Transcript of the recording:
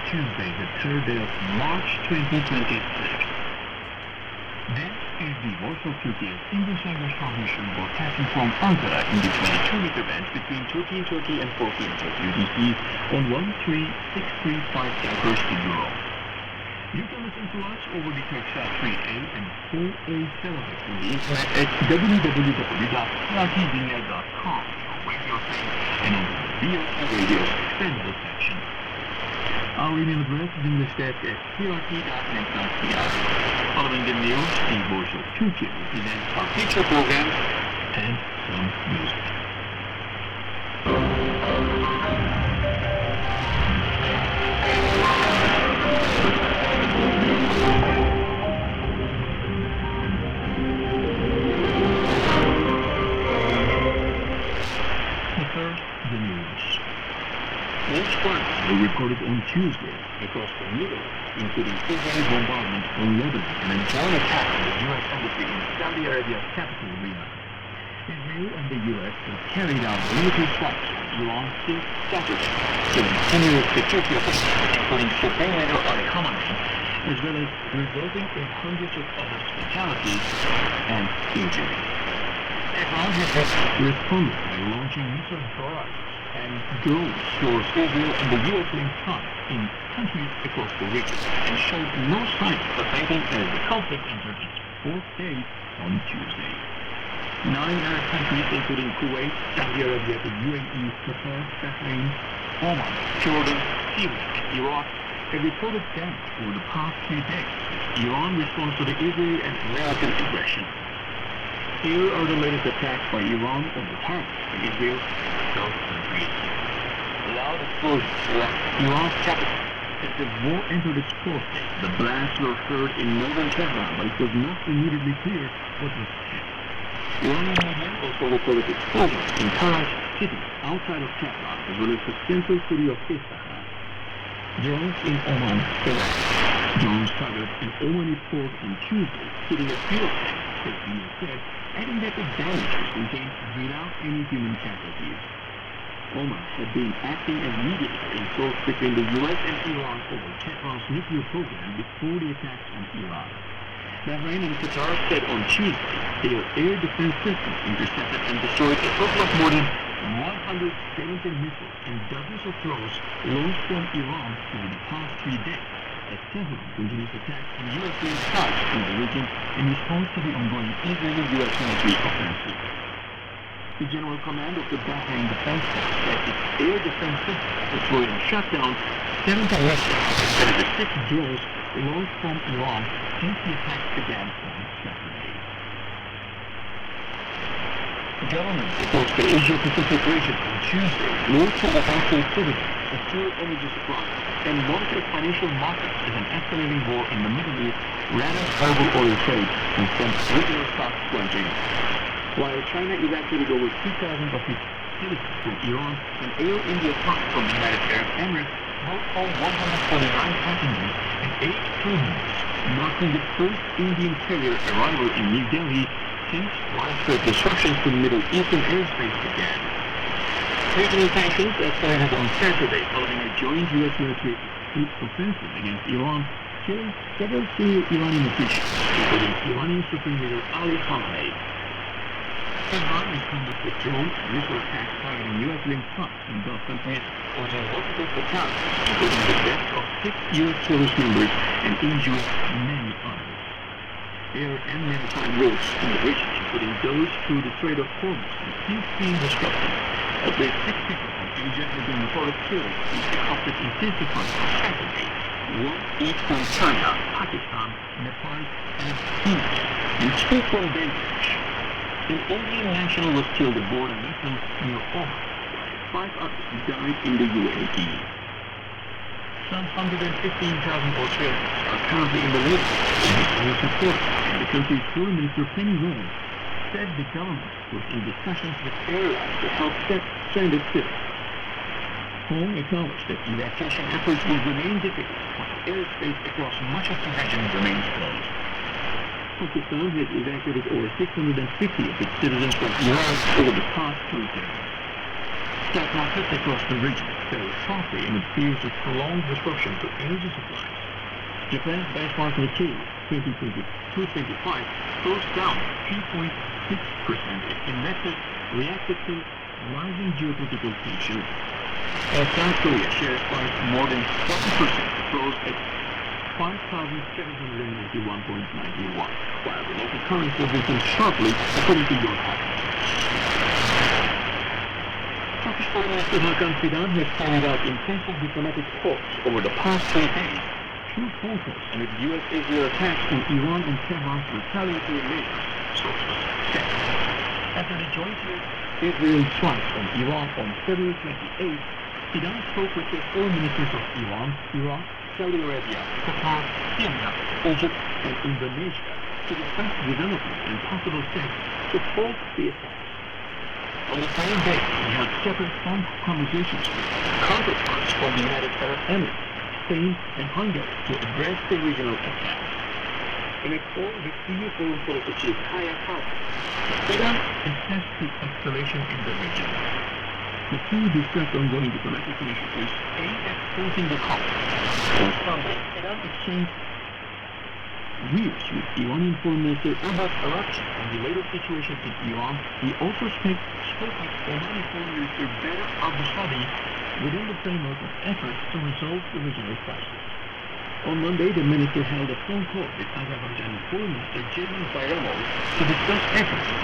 Tuesday, the 3rd day of March 2026. This is the Voice of Turkey's English language transmission broadcasting from Ankara in between the 2-meter bands between 13 Turkey and 14 Turkey UTC on 13635 kHz to Euro. You can listen to us over the Turksat 3A and 4A satellites on the internet at www.prtvnet.com, radio thing, and in the VOC radio extended section. Our email address is englishdesk@prt.net.pr. Following the news, the Voice of Turkey will present our feature programs and some music. The news. Most fires were reported on Tuesday across the Middle East, including Israeli bombardment on Lebanon and a drone attack on the U.S. embassy in Saudi Arabia's capital, Riyadh. Israel and the U.S. have carried out military strikes on Iran's state Saturday, killing senior security officials, including Supreme Leader Ali Khamenei, as well as resulting in hundreds of other fatalities and injuries. Iran has responded by launching missile barrages and drones towards Israel and the U.S.-linked front in countries across the region and showed no signs of abating as the conflict entered its 4th day on Tuesday. 9 Arab countries, including Kuwait, Saudi Arabia, the UAE, Qatar, Bahrain, Oman, Jordan, Syria, and Iraq, have reported damage over the past few days as Iran responds to the Israeli and American aggression. Here are the latest attacks by Iran on the targets in Israel and South countries. Loud explosions rocked Iran's capital as the war entered its 4th day. The blasts were heard in northern Tehran, but it was not immediately clear what was happening. Iranian media also reported explosions in Taraz city outside of Tehran, as well as the central city of Isfahan. Drones in Oman collapsed. Drones targeted an Omani port on Tuesday, hitting a fuel tank, the said, adding that the damage was contained without any human casualties. Oman had been acting as mediator in talks between the U.S. and Iran over Tehran's nuclear program before the attacks on Iran. Bahrain and Qatar said on Tuesday their air defense systems intercepted and destroyed a total of more than 170 missiles and dozens of drones launched from Iran over the past 3 days, as Tehran continues attacks on U.S.-linked sites in the region in response to the ongoing Israeli-U.S. military offensive. The General Command of the Bahrain Defense Force said its air defense system deployed and shut down 70 missiles instead of the 6 drones launched from Iran since the attacks began on Saturday. The government supports the Asia-Pacific region on Tuesday moved to the country's citizens, assure energy supply, and monitor financial markets as an escalating war in the Middle East rattles global oil trade and sends regional stocks plunging. While China evacuated over 2,000 of its citizens from Iran and Air India flights from the United Arab Emirates brought home 149 passengers and 8 crew members, marking the first Indian carrier arrival in New Delhi since widespread disruptions to Middle Eastern airspace began. Regional sanctions escalated on Saturday following a joint U.S. military offensive against Iran, killing several senior Iranian officials, including Iranian Supreme Leader Ali Khamenei. Tehran responded with drone and missile attacks targeting U.S.-linked fronts in both countries, causing multiple fatalities, including the deaths of 6 U.S. service members and injuring many others. Air and maritime routes in the region, including those through the Strait of Hormuz, have since been disrupted. At least 6 people from Asia have been reported killed since the conflict intensified on Saturday. 1 each from China, Pakistan, Nepal, and Kenya, and 2 from Bangladesh. An Indian national was killed aboard a vessel near Oman, while 5 others died in the UAE. Some 115,000 Australians are currently in the Middle East, news reported, and the country's Foreign Minister Penny Wong said the government was in discussions with airlines to help stranded citizens. Wong acknowledged that evacuation efforts will remain difficult while airspace across much of the region remains closed. Pakistan has evacuated over 650 of its citizens from Iran over the past 2 days. stock markets across the region fell sharply amid fears of prolonged disruption to energy supplies. Japan's benchmark Nikkei 2022-25 closed down 3.6% as investors reacted to rising geopolitical tensions. As South Korea shares spiked more than 40% to close at 5,791.91, while the local currency weakened sharply according to your patterns. Turkish Foreign Minister Hakan Fidan has carried out intensive diplomatic talks over the past 3 days. Two phone calls amid U.S.-Israel attacks on Iran and Tehran's retaliatory measures, sources said. After the joint Israel strikes on Iran on February 28th, Fidan spoke with the foreign ministers of Iran, Iraq, Saudi Arabia, Qatar, Kenya, Egypt, and Indonesia to discuss developments and possible steps to halt the attacks. On the same day, we had separate phone conversations with counterparts from the United Arab Emirates, Spain, and Hungary to address the regional attacks. In a call with EU Foreign Policy Chief Kaya Kallas, Fidan assessed the escalation in the region. The two discussed ongoing diplomatic initiatives aimed at halting the conflict. On Sunday, Fidan exchanged views with Iranian Foreign Minister Abbas Araghchi on the latest situation in Iran. He also spoke with Omani Foreign Minister Badr al-Busadi within the framework of efforts to resolve the regional crisis. On Monday, the minister held a phone call with Azerbaijani Foreign Minister Jerman Bayramov to discuss efforts to